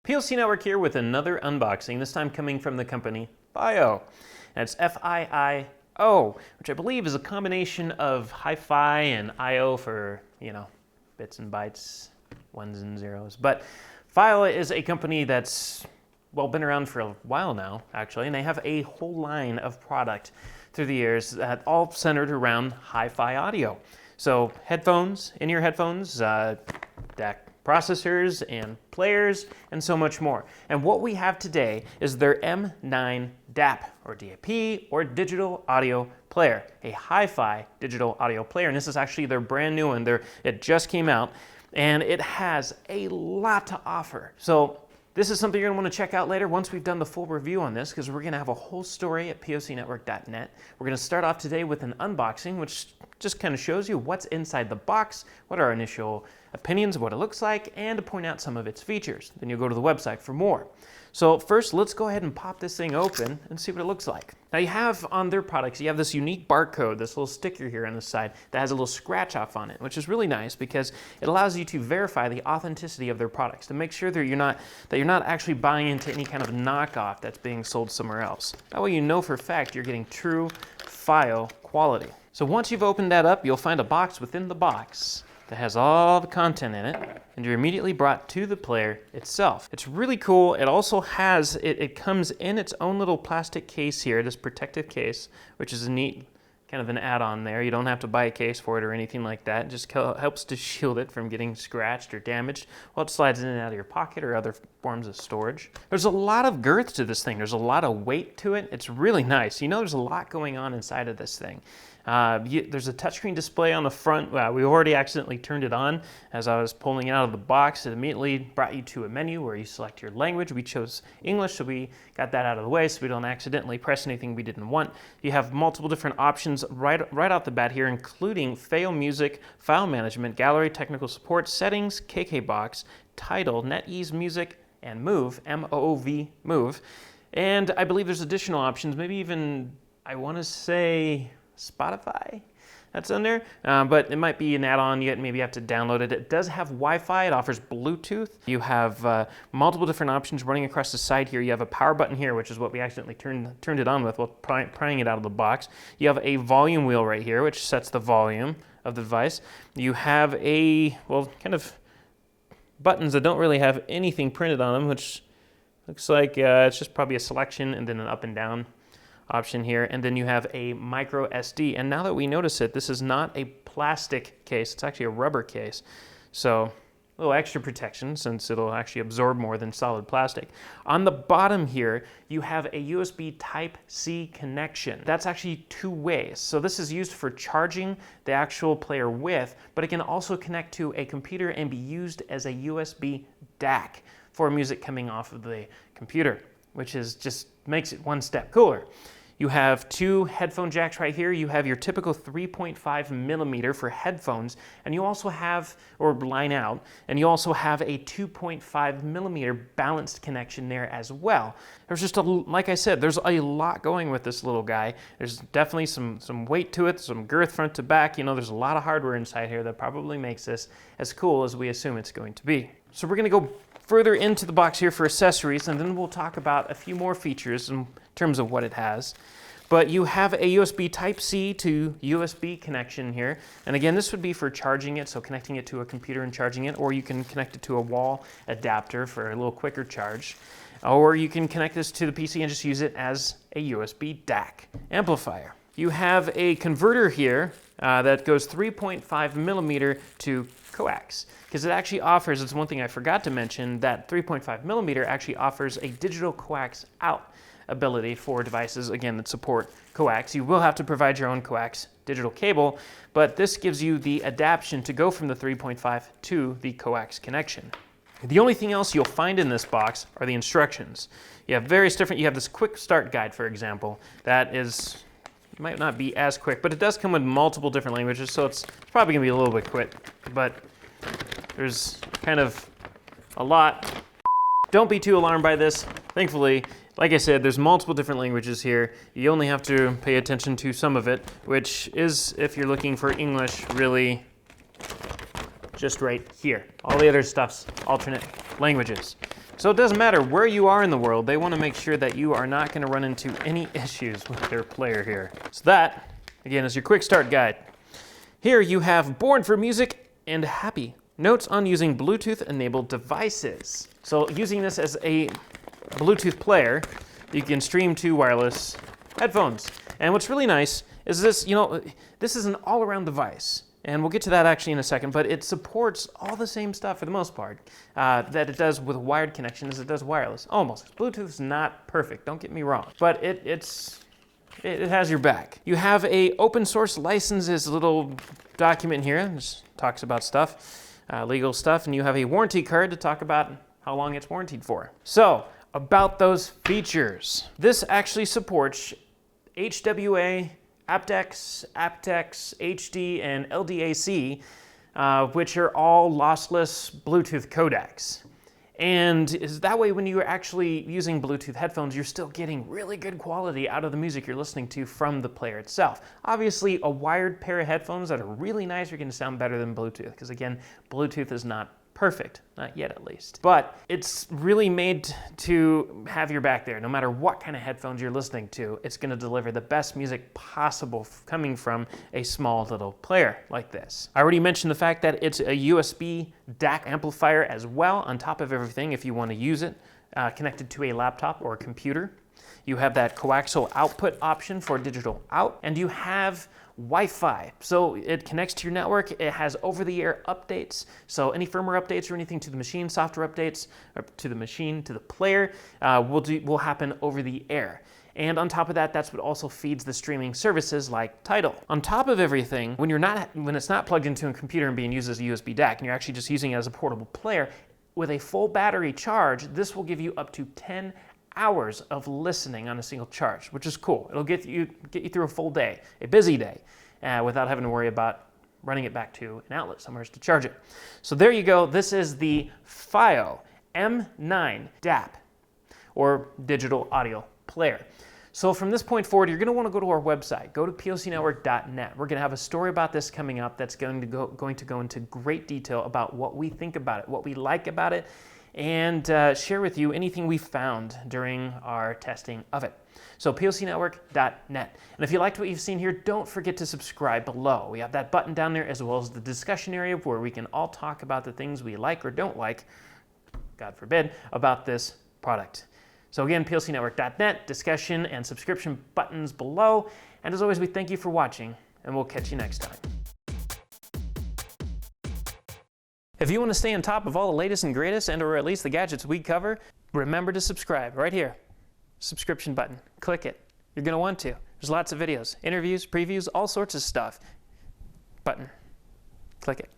PLC Network here with another unboxing, this time coming from the company FiiO. And it's F-I-I-O, which I believe is a combination of hi-fi and I-O for, bits and bytes, ones and zeros. But FiiO is a company that's, been around for a while now, actually, and they have a whole line of product through the years that all centered around hi-fi audio. So headphones, in-ear headphones, DAC processors and players, and so much more. And what we have today is their M9 DAP, or DAP, or digital audio player, a hi-fi digital audio player. And this is actually their brand new one. It just came out, and it has a lot to offer. So this is something you're going to want to check out later once we've done the full review on this, because we're going to have a whole story at POCnetwork.net. We're going to start off today with an unboxing, which just kind of shows you what's inside the box, what are our initial opinions of what it looks like, and to point out some of its features. Then you'll go to the website for more. So first, let's go ahead and pop this thing open and see what it looks like. Now you have on their products, you have this unique barcode, this little sticker here on the side that has a little scratch off on it, which is really nice because it allows you to verify the authenticity of their products to make sure that you're not actually buying into any kind of knockoff that's being sold somewhere else. That way you know for a fact you're getting true FiiO quality. So once you've opened that up, you'll find a box within the box that has all the content in it, and you're immediately brought to the player itself. It's really cool. It also has, it comes in its own little plastic case here, this protective case, which is a neat kind of an add-on there. You don't have to buy a case for it or anything like that. It just helps to shield it from getting scratched or damaged while it slides in and out of your pocket or other forms of storage. There's a lot of girth to this thing. There's a lot of weight to it. It's really nice. There's a lot going on inside of this thing. There's a touchscreen display on the front. We already accidentally turned it on as I was pulling it out of the box. It immediately brought you to a menu where you select your language. We chose English, so we got that out of the way so we don't accidentally press anything we didn't want. You have multiple different options right off the bat here, including FiiO Music, File Management, Gallery, Technical Support, Settings, KKBox, Title, NetEase Music, and Move, M-O-O-V, Move. And I believe there's additional options, maybe even, I want to say, Spotify that's in there, but it might be an add-on. You maybe have to download it. It does have Wi-Fi. It offers Bluetooth. You have multiple different options running across the side here. You have a power button here, which is what we accidentally turned it on with while prying it out of the box. You have a volume wheel right here, which sets the volume of the device. You have kind of buttons that don't really have anything printed on them, which looks like it's just probably a selection and then an up and down option here, and then you have a micro SD. And now that we notice it, this is not a plastic case, it's actually a rubber case. So a little extra protection since it'll actually absorb more than solid plastic. On the bottom here, you have a USB Type-C connection. That's actually two ways. So this is used for charging the actual player with, but it can also connect to a computer and be used as a USB DAC for music coming off of the computer, which is just makes it one step cooler. You have two headphone jacks right here. You have your typical 3.5 millimeter for headphones, and you also have, or line out, and you also have a 2.5 millimeter balanced connection there as well. There's just like I said, there's a lot going with this little guy. There's definitely some weight to it, some girth front to back. There's a lot of hardware inside here that probably makes this as cool as we assume it's going to be. So we're gonna go further into the box here for accessories, and then we'll talk about a few more features in terms of what it has. But you have a USB Type-C to USB connection here. And again, this would be for charging it, so connecting it to a computer and charging it, or you can connect it to a wall adapter for a little quicker charge. Or you can connect this to the PC and just use it as a USB DAC amplifier. You have a converter here that goes 3.5 millimeter to coax, because it actually offers, it's one thing I forgot to mention, that 3.5 millimeter actually offers a digital coax out ability for devices, again, that support coax. You will have to provide your own coax digital cable, but this gives you the adaptation to go from the 3.5 to the coax connection. The only thing else you'll find in this box are the instructions. You have various different, you have this quick start guide, for example, that is, might not be as quick, but it does come with multiple different languages, so it's probably gonna be a little bit quick, but there's kind of a lot. Don't be too alarmed by this. Thankfully, like I said, there's multiple different languages here. You only have to pay attention to some of it, which is, if you're looking for English, really just right here. All the other stuff's alternate languages. So it doesn't matter where you are in the world, they want to make sure that you are not going to run into any issues with their player here. So that, again, is your quick start guide. Here you have Born for Music and Happy. Notes on using Bluetooth-enabled devices. So using this as a Bluetooth player, you can stream to wireless headphones. And what's really nice is this, this is an all-around device. And we'll get to that actually in a second, but it supports all the same stuff for the most part that it does with wired connection as it does wireless. Almost. Bluetooth is not perfect, don't get me wrong, but it has your back. You have a open source licenses little document here. This talks about stuff, legal stuff, and you have a warranty card to talk about how long it's warranted for. So, about those features. This actually supports HWA, aptX, HD, and LDAC, which are all lossless Bluetooth codecs. And is that way when you're actually using Bluetooth headphones, you're still getting really good quality out of the music you're listening to from the player itself. Obviously, a wired pair of headphones that are really nice are going to sound better than Bluetooth, because again, Bluetooth is not perfect, not yet at least. But it's really made to have your back there. No matter what kind of headphones you're listening to, it's going to deliver the best music possible coming from a small little player like this. I already mentioned the fact that it's a USB DAC amplifier as well, on top of everything if you want to use it, connected to a laptop or a computer. You have that coaxial output option for digital out, and you have Wi-Fi. So it connects to your network. It has over-the-air updates. So any firmware updates or anything to the machine, software updates or to the machine, to the player, will happen over the air. And on top of that, that's what also feeds the streaming services like Tidal. On top of everything, when it's not plugged into a computer and being used as a USB DAC, and you're actually just using it as a portable player, with a full battery charge, this will give you up to 10 hours of listening on a single charge, which is cool. It'll get you through a full day, a busy day, without having to worry about running it back to an outlet somewhere to charge it. So there you go. This is the FiiO M9 DAP, or digital audio player. So from this point forward, you're going to want to go to our website. Go to POCnetwork.net. We're going to have a story about this coming up that's going to go into great detail about what we think about it, what we like about it, and share with you anything we found during our testing of it. So POCnetwork.net. And if you liked what you've seen here, don't forget to subscribe below. We have that button down there, as well as the discussion area where we can all talk about the things we like or don't like, God forbid, about this product. So again, POCnetwork.net, discussion and subscription buttons below. And as always, we thank you for watching, and we'll catch you next time. If you want to stay on top of all the latest and greatest, and or at least the gadgets we cover, remember to subscribe right here. Subscription button. Click it. You're going to want to. There's lots of videos, interviews, previews, all sorts of stuff. Button. Click it.